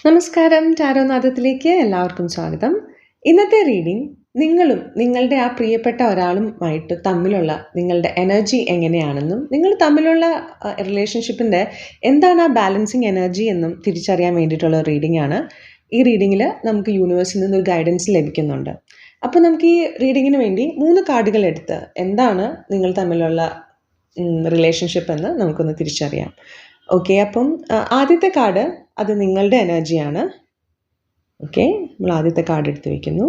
നമസ്കാരം, ടാരോനാഥത്തിലേക്ക് എല്ലാവർക്കും സ്വാഗതം. ഇന്നത്തെ റീഡിംഗ് നിങ്ങളും നിങ്ങളുടെ ആ പ്രിയപ്പെട്ട ഒരാളുമായിട്ട് തമ്മിലുള്ള നിങ്ങളുടെ എനർജി എങ്ങനെയാണെന്നും നിങ്ങൾ തമ്മിലുള്ള റിലേഷൻഷിപ്പിൻ്റെ എന്താണ് ആ ബാലൻസിങ് എനർജി എന്നും തിരിച്ചറിയാൻ വേണ്ടിയിട്ടുള്ള റീഡിംഗ് ആണ്. ഈ റീഡിങ്ങിൽ നമുക്ക് യൂണിവേഴ്സിൽ നിന്നൊരു ഗൈഡൻസ് ലഭിക്കുന്നുണ്ട്. അപ്പോൾ നമുക്ക് ഈ റീഡിങ്ങിന് വേണ്ടി 3 കാർഡുകൾ എടുത്ത് എന്താണ് നിങ്ങൾ തമ്മിലുള്ള റിലേഷൻഷിപ്പ് എന്ന് നമുക്കൊന്ന് തിരിച്ചറിയാം. ഓക്കെ, അപ്പം ആദ്യത്തെ കാർഡ് അത് നിങ്ങളുടെ എനർജിയാണ്. ഓക്കെ, നമ്മൾ ആദ്യത്തെ കാർഡ് എടുത്ത് വയ്ക്കുന്നു.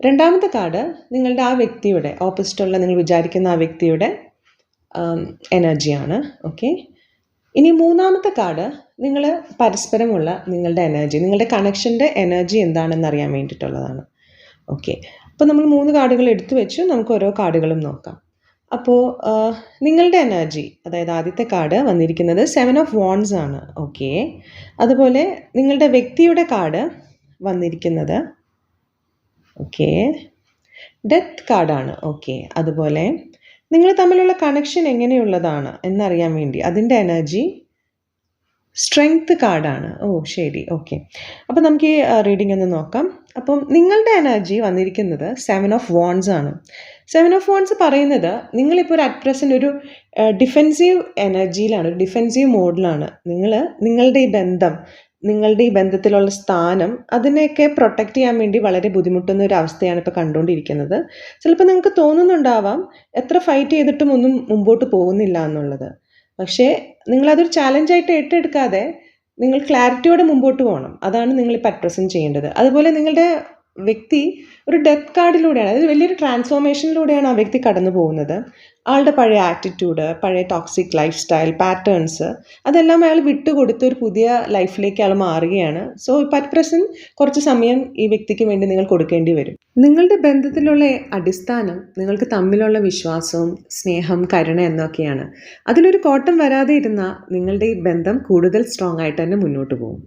രണ്ടാമത്തെ കാർഡ് നിങ്ങളുടെ ആ വ്യക്തിയുടെ ഓപ്പോസിറ്റുള്ള നിങ്ങൾ വിചാരിക്കുന്ന ആ വ്യക്തിയുടെ എനർജിയാണ്. ഓക്കെ, ഇനി മൂന്നാമത്തെ കാർഡ് നിങ്ങൾ പരസ്പരമുള്ള നിങ്ങളുടെ എനർജി, നിങ്ങളുടെ കണക്ഷൻ്റെ എനർജി എന്താണെന്ന് അറിയാൻ വേണ്ടിയിട്ടുള്ളതാണ്. ഓക്കെ, അപ്പോൾ നമ്മൾ 3 കാർഡുകൾ എടുത്തു വെച്ചു. നമുക്ക് ഓരോ കാർഡുകളും നോക്കാം. അപ്പോൾ നിങ്ങളുടെ എനർജി, അതായത് ആദ്യത്തെ കാർഡ് വന്നിരിക്കുന്നത് 7 ഓഫ് വാൻഡ്സ് ആണ്. ഓക്കെ, അതുപോലെ നിങ്ങളുടെ വ്യക്തിയുടെ കാർഡ് വന്നിരിക്കുന്നത് ഡെത്ത് കാർഡാണ്. ഓക്കെ, അതുപോലെ നിങ്ങൾ തമ്മിലുള്ള കണക്ഷൻ എങ്ങനെയുള്ളതാണ് എന്നറിയാൻ വേണ്ടി അതിൻ്റെ എനർജി സ്ട്രെങ്ത് കാർഡാണ്. ശരി. ഓക്കെ, അപ്പോൾ നമുക്ക് ഈ റീഡിംഗ് ഒന്ന് നോക്കാം. അപ്പം നിങ്ങളുടെ എനർജി വന്നിരിക്കുന്നത് 7 ഓഫ് വാൻഡ്സ് ആണ്. 7 ഓഫ് വാൻഡ്സ് പറയുന്നത് നിങ്ങളിപ്പോൾ ഒരു അറ്റ് പ്രസൻറ്റ് ഒരു ഡിഫെൻസീവ് എനർജിയിലാണ്, ഒരു ഡിഫെൻസീവ് മോഡിലാണ്. നിങ്ങളുടെ ഈ ബന്ധത്തിലുള്ള സ്ഥാനം അതിനെയൊക്കെ പ്രൊട്ടക്റ്റ് ചെയ്യാൻ വേണ്ടി വളരെ ബുദ്ധിമുട്ടുന്ന ഒരു അവസ്ഥയാണ് ഇപ്പോൾ കണ്ടുകൊണ്ടിരിക്കുന്നത്. ചിലപ്പോൾ നിങ്ങൾക്ക് തോന്നുന്നുണ്ടാവാം എത്ര ഫൈറ്റ് ചെയ്തിട്ടും ഒന്നും മുമ്പോട്ട് പോകുന്നില്ല എന്നുള്ളത്. പക്ഷേ നിങ്ങളതൊരു ചാലഞ്ചായിട്ട് ഏറ്റെടുക്കാതെ നിങ്ങൾ ക്ലാരിറ്റിയോടെ മുമ്പോട്ട് പോകണം. അതാണ് നിങ്ങളിപ്പോൾ അറ്റ് പ്രസൻറ്റ് ചെയ്യേണ്ടത്. അതുപോലെ നിങ്ങളുടെ വ്യക്തി ഒരു ഡെത്ത് കാർഡിലൂടെയാണ്, അതായത് വലിയൊരു ട്രാൻസ്ഫോർമേഷനിലൂടെയാണ് ആ വ്യക്തി കടന്നു പോകുന്നത്. ആളുടെ പഴയ ആറ്റിറ്റ്യൂഡ്, പഴയ ടോക്സിക് ലൈഫ് സ്റ്റൈൽ പാറ്റേൺസ് അതെല്ലാം അയാൾ വിട്ടുകൊടുത്ത് ഒരു പുതിയ ലൈഫിലേക്ക് അയാൾ മാറുകയാണ്. സോ ഇപ്പോൾ അറ്റ് പ്രസൻറ്റ് കുറച്ച് സമയം ഈ വ്യക്തിക്ക് വേണ്ടി നിങ്ങൾ കൊടുക്കേണ്ടി വരും. നിങ്ങളുടെ ബന്ധത്തിലുള്ള അടിസ്ഥാനം നിങ്ങൾക്ക് തമ്മിലുള്ള വിശ്വാസവും സ്നേഹം, കരുണ എന്നൊക്കെയാണ്. അതിലൊരു കോട്ടം വരാതെ ഇരുന്നാൽ നിങ്ങളുടെ ഈ ബന്ധം കൂടുതൽ സ്ട്രോങ് ആയിട്ട് തന്നെ മുന്നോട്ട് പോകും.